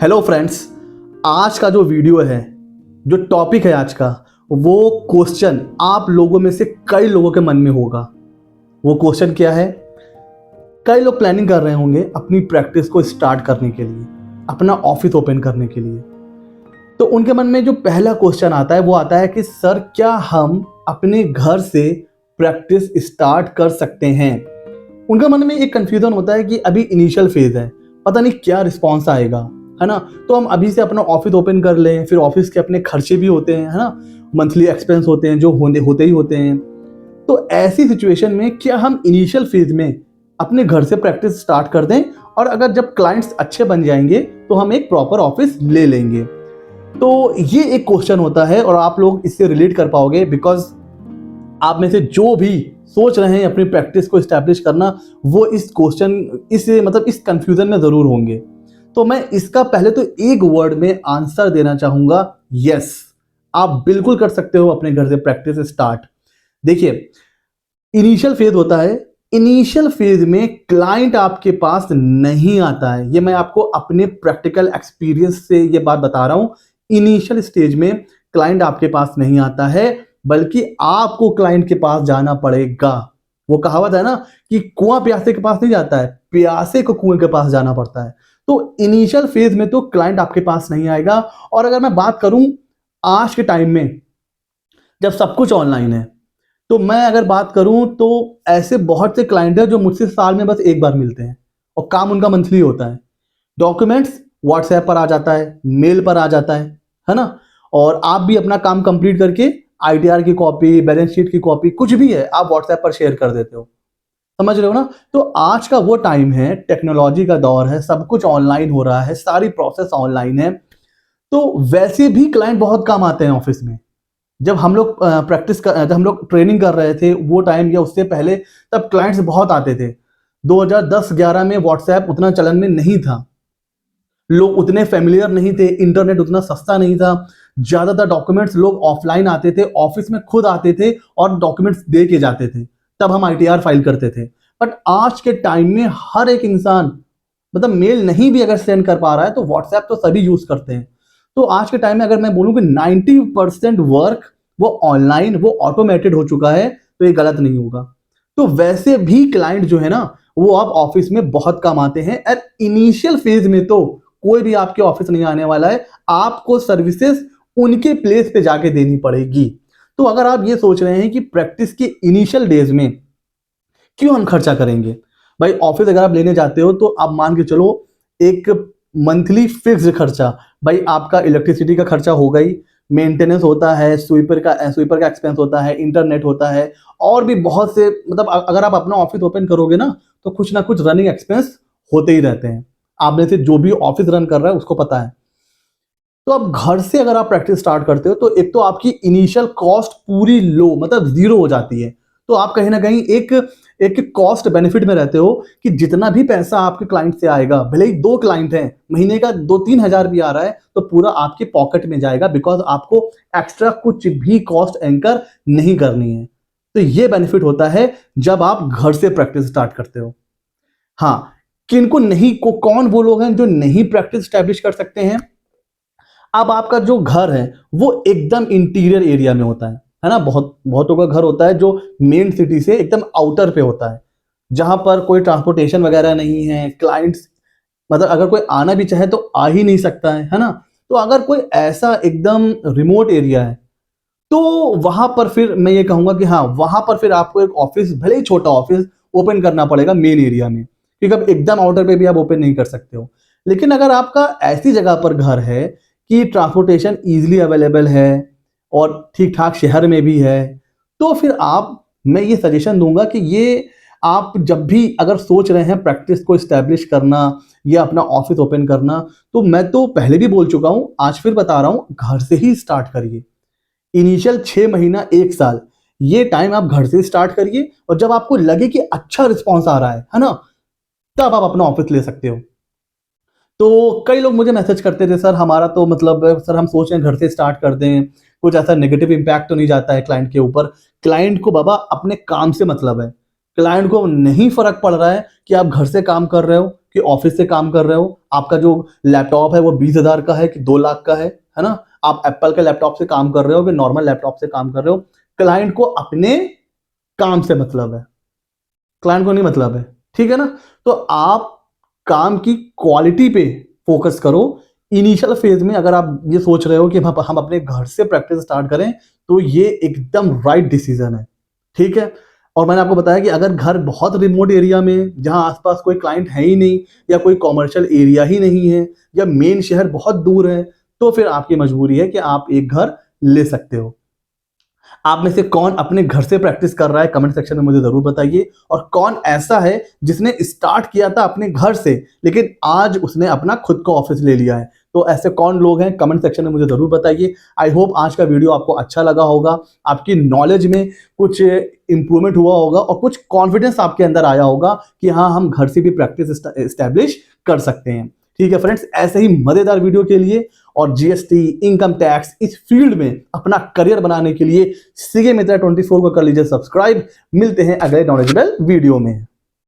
Hello friends, आज का जो वीडियो है, जो टॉपिक है आज का, वो क्वेश्चन आप लोगों में से कई लोगों के मन में होगा। वो क्वेश्चन क्या है? कई लोग प्लानिंग कर रहे होंगे अपनी प्रैक्टिस को स्टार्ट करने के लिए, अपना ऑफिस ओपन करने के लिए। तो उनके मन में जो पहला क्वेश्चन आता है वो आता है कि सर, क्या हम अपने घर से प्रैक्टिस स्टार्ट कर सकते हैं? उनका मन में एक कंफ्यूजन होता है कि अभी इनिशियल फेज है, पता नहीं क्या रिस्पॉन्स आएगा, है ना। तो हम अभी से अपना ऑफिस ओपन कर लें, फिर ऑफिस के अपने खर्चे भी होते हैं, है ना, मंथली एक्सपेंस होते हैं जो होते ही होते हैं। तो ऐसी सिचुएशन में क्या हम इनिशियल फेज में अपने घर से प्रैक्टिस स्टार्ट कर दें, और अगर जब क्लाइंट्स अच्छे बन जाएंगे तो हम एक प्रॉपर ऑफिस ले लेंगे? तो ये एक क्वेश्चन होता है और आप लोग इससे रिलेट कर पाओगे, बिकॉज आप में से जो भी सोच रहे हैं अपनी प्रैक्टिस को एस्टैब्लिश करना, वो इस कंफ्यूजन में जरूर होंगे। तो मैं इसका पहले तो एक वर्ड में आंसर देना चाहूंगा, यस, आप बिल्कुल कर सकते हो अपने घर से प्रैक्टिस स्टार्ट। देखिए, इनिशियल फेज होता है, इनिशियल फेज में क्लाइंट आपके पास नहीं आता है। ये मैं आपको अपने प्रैक्टिकल एक्सपीरियंस से ये बात बता रहा हूं। इनिशियल स्टेज में क्लाइंट आपके पास नहीं आता है, बल्कि आपको क्लाइंट के पास जाना पड़ेगा। वो कहावत है ना कि कुआं प्यासे के पास नहीं जाता है, प्यासे को कुएं के पास जाना पड़ता है। तो इनिशियल फेज में तो क्लाइंट आपके पास नहीं आएगा। और अगर मैं बात करूं आज के टाइम में जब सब कुछ ऑनलाइन है, तो मैं अगर बात करूं तो ऐसे बहुत से क्लाइंट हैं जो मुझसे साल में बस एक बार मिलते हैं और काम उनका मंथली होता है। डॉक्यूमेंट्स व्हाट्सएप पर आ जाता है, मेल पर आ जाता है ना। और आप भी अपना काम कंप्लीट करके आईटीआर की कॉपी, बैलेंस शीट की कॉपी, कुछ भी है आप व्हाट्सएप पर शेयर कर देते हो। समझ रहे हो ना। तो आज का वो टाइम है, टेक्नोलॉजी का दौर है, सब कुछ ऑनलाइन हो रहा है, सारी प्रोसेस ऑनलाइन है। तो वैसे भी क्लाइंट बहुत कम आते हैं ऑफिस में। जब हम लोग जब हम लोग ट्रेनिंग कर रहे थे वो टाइम या उससे पहले, तब क्लाइंट्स बहुत आते थे। 2010-11 में व्हाट्सएप उतना चलन में नहीं था, लोग उतने फेमिलियर नहीं थे, इंटरनेट उतना सस्ता नहीं था। ज्यादातर डॉक्यूमेंट्स लोग ऑफलाइन आते थे, ऑफिस में खुद आते थे और डॉक्यूमेंट्स दे के जाते थे, तब हम आईटीआर फाइल करते थे। बट आज के टाइम में हर एक इंसान, मतलब मेल नहीं भी अगर सेंड कर पा रहा है तो व्हाट्सएप तो सभी यूज करते हैं। तो आज के टाइम में अगर मैं बोलूं कि 90% वर्क वो ऑनलाइन, वो ऑटोमेटेड हो चुका है, तो ये गलत नहीं होगा। तो वैसे भी क्लाइंट जो है ना, वो अब ऑफिस में बहुत कम आते हैं। और इनिशियल फेज में तो कोई भी आपके ऑफिस नहीं आने वाला है, आपको सर्विसेज उनके प्लेस पे जाके देनी पड़ेगी। तो अगर आप ये सोच रहे हैं कि प्रैक्टिस के इनिशियल डेज में क्यों हम खर्चा करेंगे, भाई ऑफिस अगर आप लेने जाते हो तो आप मान के चलो एक मंथली फिक्स्ड खर्चा, भाई आपका इलेक्ट्रिसिटी का खर्चा होगा ही, मेंटेनेंस होता है, स्वीपर का एक्सपेंस होता है, इंटरनेट होता है, और भी बहुत से, मतलब अगर आप अपना ऑफिस ओपन करोगे ना तो कुछ ना कुछ रनिंग एक्सपेंस होते ही रहते हैं। आप में से जो भी ऑफिस रन कर रहा है उसको पता है। तो अब घर से अगर आप प्रैक्टिस स्टार्ट करते हो तो एक तो आपकी इनिशियल कॉस्ट पूरी लो, मतलब जीरो हो जाती है। तो आप कहीं ना कहीं एक एक कॉस्ट बेनिफिट में रहते हो कि जितना भी पैसा आपके क्लाइंट से आएगा, भले ही 2 क्लाइंट हैं, महीने का 2-3 हजार भी आ रहा है तो पूरा आपके पॉकेट में जाएगा, बिकॉज आपको एक्स्ट्रा कुछ भी कॉस्ट एंकर नहीं करनी है। तो ये बेनिफिट होता है जब आप घर से प्रैक्टिस स्टार्ट करते हो। हाँ, किनको नहीं को कौन वो लोग हैं जो नहीं प्रैक्टिस स्टैब्लिश कर सकते हैं? अब आपका जो घर है वो एकदम इंटीरियर एरिया में होता है ना। बहुतों का घर होता है जो मेन सिटी से एकदम आउटर पे होता है, जहां पर कोई ट्रांसपोर्टेशन वगैरह नहीं है। क्लाइंट्स, मतलब अगर कोई आना भी चाहे तो आ ही नहीं सकता है ना। तो अगर कोई ऐसा एकदम रिमोट एरिया है तो वहां पर फिर मैं ये कहूंगा कि हाँ, वहां पर फिर आपको एक ऑफिस, भले ही छोटा ऑफिस, ओपन करना पड़ेगा मेन एरिया में, क्योंकि अब एकदम आउटर पे भी आप ओपन नहीं कर सकते हो। लेकिन अगर आपका ऐसी जगह पर घर है कि ट्रांसपोर्टेशन इजीली अवेलेबल है और ठीक ठाक शहर में भी है, तो फिर मैं ये सजेशन दूंगा कि ये आप जब भी अगर सोच रहे हैं प्रैक्टिस को स्टैब्लिश करना या अपना ऑफिस ओपन करना, तो मैं तो पहले भी बोल चुका हूं, आज फिर बता रहा हूं, घर से ही स्टार्ट करिए। इनिशियल 6 महीना 1 साल ये टाइम आप घर से स्टार्ट करिए, और जब आपको लगे कि अच्छा रिस्पॉन्स आ रहा है ना, तब आप अपना ऑफिस ले सकते हो। तो कई लोग मुझे मैसेज करते थे, सर हमारा तो मतलब, सर हम सोच रहे हैं घर से स्टार्ट कर दें, कुछ ऐसा नेगेटिव इम्पैक्ट तो नहीं जाता है क्लाइंट के ऊपर? क्लाइंट को बाबा अपने काम से मतलब है, क्लाइंट को नहीं फर्क पड़ रहा है कि आप घर से काम कर रहे हो, कि ऑफिस से काम कर रहे हो, आपका जो लैपटॉप है वो 20,000 का है कि 2 लाख का है ना, आप एप्पल के लैपटॉप से काम कर रहे हो कि नॉर्मल लैपटॉप से काम कर रहे हो, क्लाइंट को अपने काम से मतलब है, क्लाइंट को नहीं मतलब है, ठीक है ना। तो आप काम की क्वालिटी पे फोकस करो। इनिशियल फेज में अगर आप ये सोच रहे हो कि हम अपने घर से प्रैक्टिस स्टार्ट करें, तो ये एकदम राइट डिसीजन है, ठीक है। और मैंने आपको बताया कि अगर घर बहुत रिमोट एरिया में, जहां आसपास कोई क्लाइंट है ही नहीं, या कोई कॉमर्शियल एरिया ही नहीं है, या मेन शहर बहुत दूर है, तो फिर आपकी मजबूरी है कि आप एक घर ले सकते हो। आप में से कौन अपने घर से प्रैक्टिस कर रहा है, कमेंट सेक्शन में मुझे जरूर बताइए। और कौन ऐसा है जिसने स्टार्ट किया था अपने घर से, लेकिन आज उसने अपना खुद का ऑफिस ले लिया है। तो ऐसे कौन लोग हैं, कमेंट सेक्शन में मुझे जरूर बताइए। आई होप आज का वीडियो आपको अच्छा लगा होगा, आपकी नॉलेज में कुछ इंप्रूवमेंट हुआ होगा और कुछ कॉन्फिडेंस आपके अंदर आया होगा कि हाँ, हम घर से भी प्रैक्टिस एस्टैब्लिश कर सकते हैं। ठीक है फ्रेंड्स, ऐसे ही मजेदार वीडियो के लिए और जीएसटी, इनकम टैक्स, इस फील्ड में अपना करियर बनाने के लिए सीए मित्रा 24 को कर लीजिए सब्सक्राइब। मिलते हैं अगले नॉलेजेबल वीडियो में।